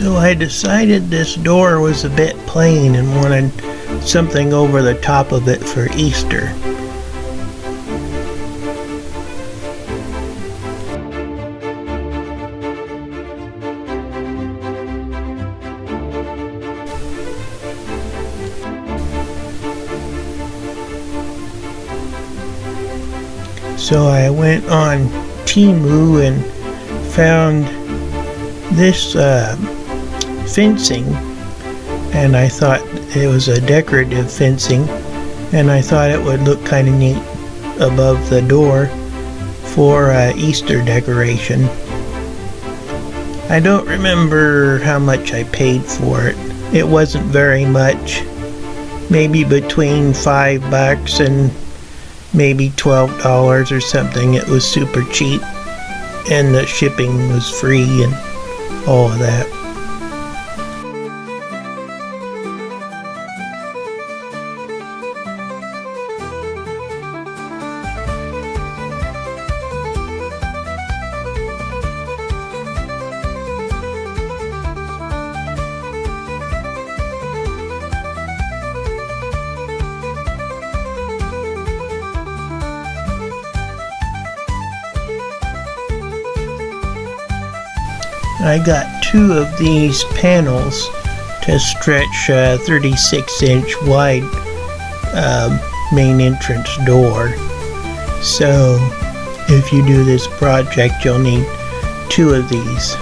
So I decided this door was a bit plain and wanted something over the top of it for Easter. So I went on Temu and found this fencing, and I thought it was a decorative fencing, and I thought it would look kind of neat above the door for Easter decoration. I don't remember how much I paid for it. It wasn't very much, maybe between $5 and maybe $12 or something. It was super cheap, and the shipping was free and all of that. I got 2 of these panels to stretch a 36-inch wide main entrance door. So if you do this project, you'll need 2 of these.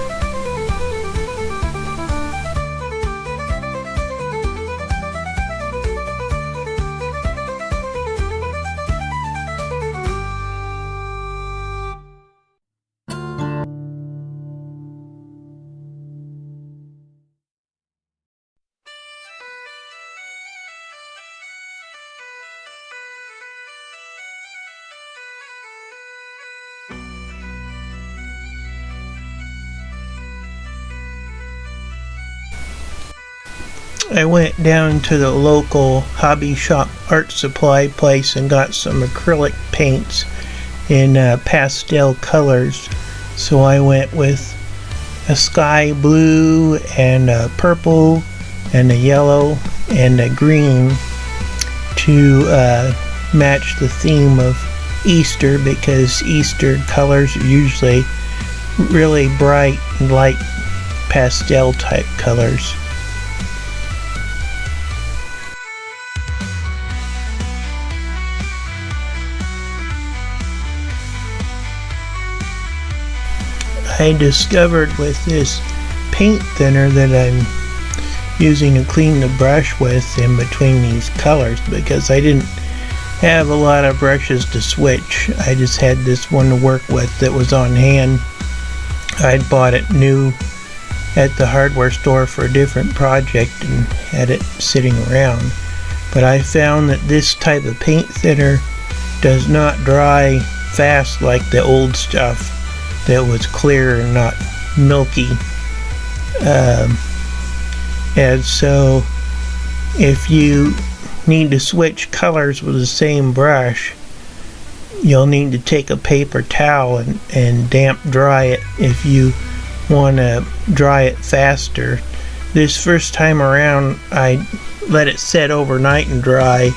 I went down to the local hobby shop art supply place and got some acrylic paints in pastel colors. So I went with a sky blue and a purple and a yellow and a green to match the theme of Easter, because Easter colors are usually really bright and light pastel type colors. I discovered with this paint thinner that I'm using to clean the brush with in between these colors, because I didn't have a lot of brushes to switch. I just had this one to work with that was on hand. I'd bought it new at the hardware store for a different project and had it sitting around. But I found that this type of paint thinner does not dry fast like the old stuff that was clear and not milky. And so if you need to switch colors with the same brush, you'll need to take a paper towel and damp dry it if you want to dry it faster. This first time around I let it set overnight and dry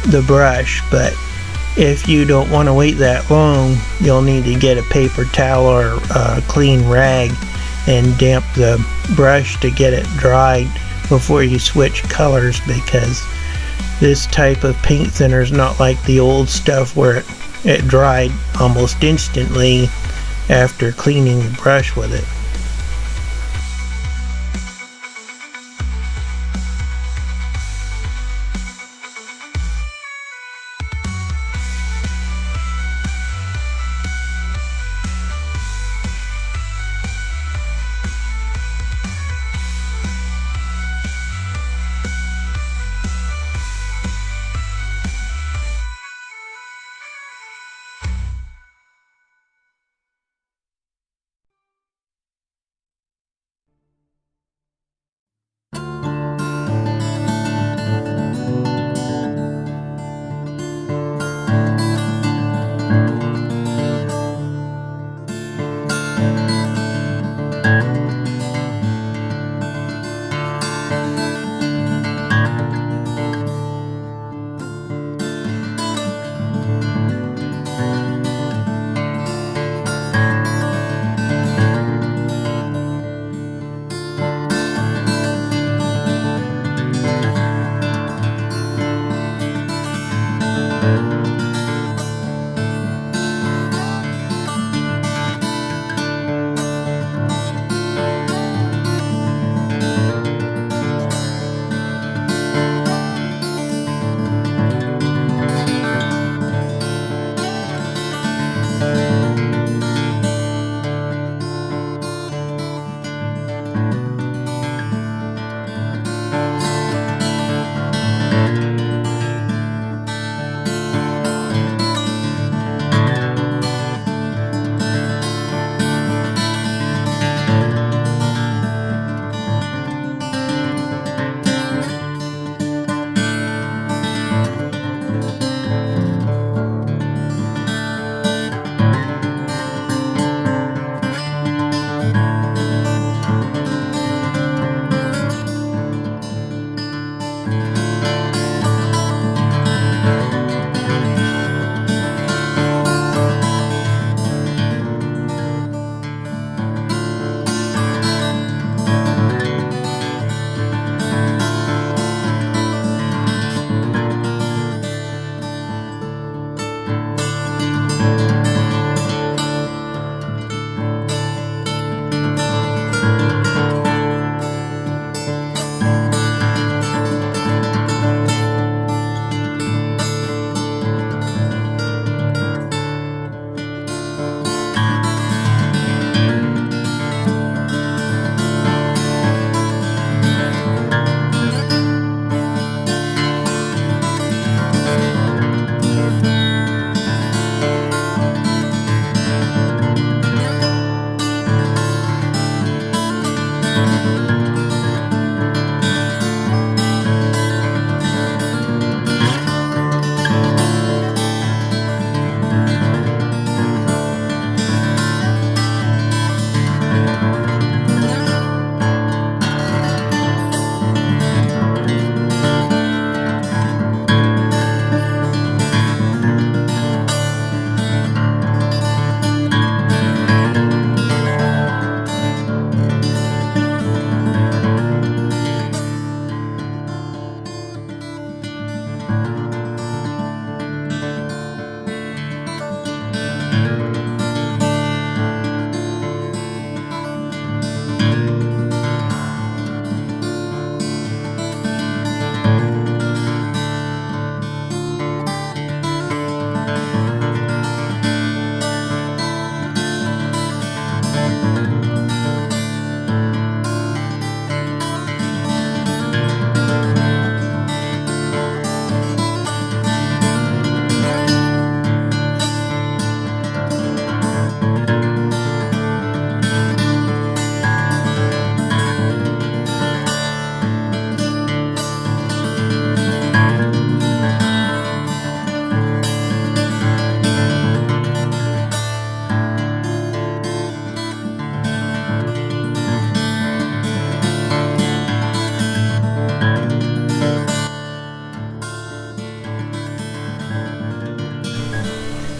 the brush, but if you don't want to wait that long, you'll need to get a paper towel or a clean rag and damp the brush to get it dried before you switch colors, because this type of paint thinner is not like the old stuff where it dried almost instantly after cleaning the brush with it.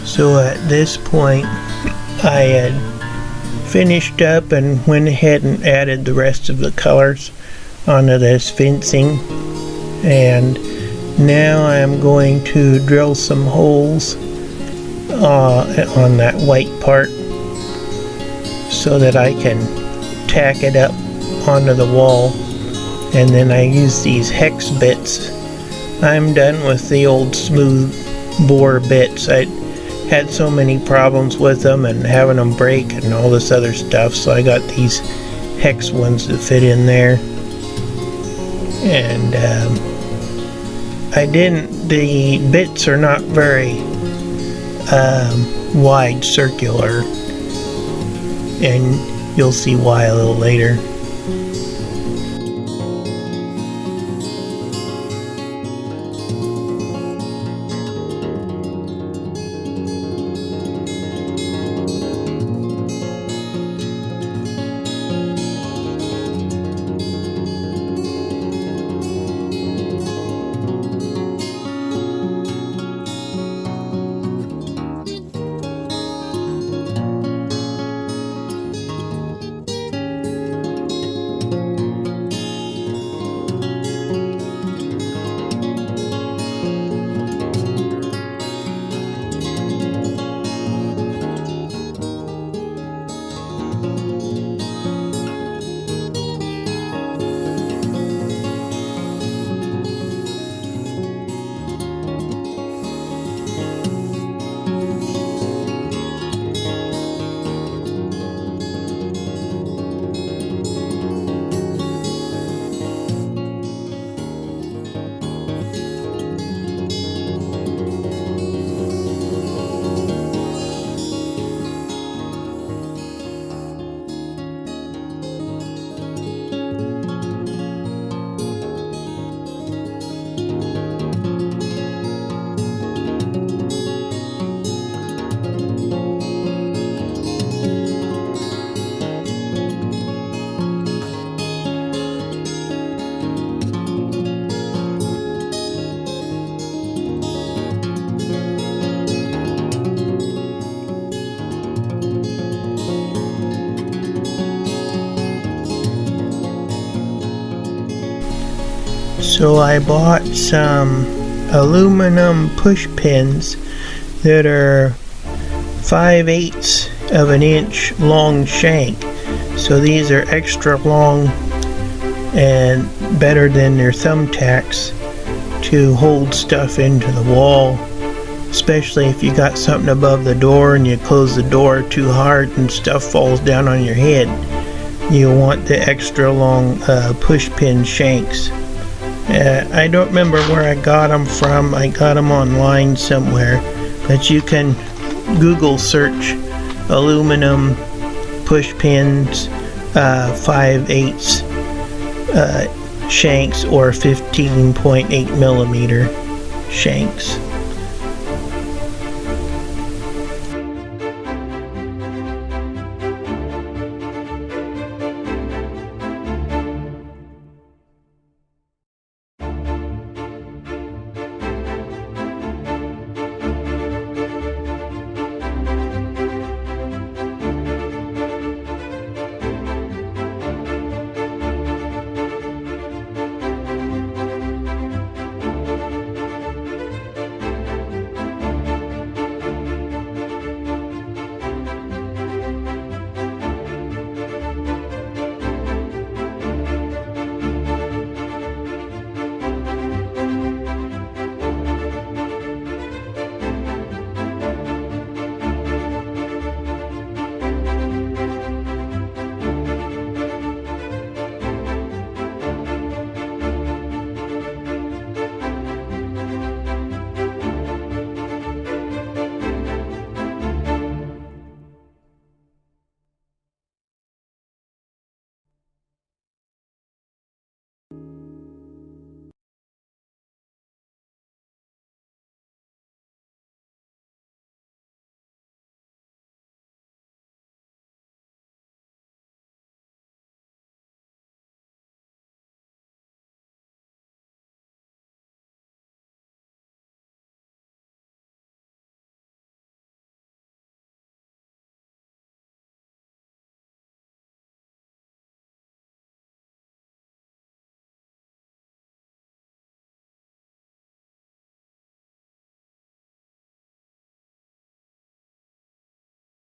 So at this point, I had finished up and went ahead and added the rest of the colors onto this fencing. And now I'm going to drill some holes on that white part so that I can tack it up onto the wall. And then I use these hex bits. I'm done with the old smooth bore bits. I had so many problems with them and having them break and all this other stuff, so I got these hex ones that fit in there. And the bits are not very wide, circular, and you'll see why a little later. So I bought some aluminum push pins that are 5/8 of an inch long shank. So these are extra long and better than their thumbtacks to hold stuff into the wall, especially if you got something above the door and you close the door too hard and stuff falls down on your head. You want the extra long push pin shanks. I don't remember where I got them from. I got them online somewhere, but you can Google search aluminum push pins 5/8 shanks or 15.8 millimeter shanks.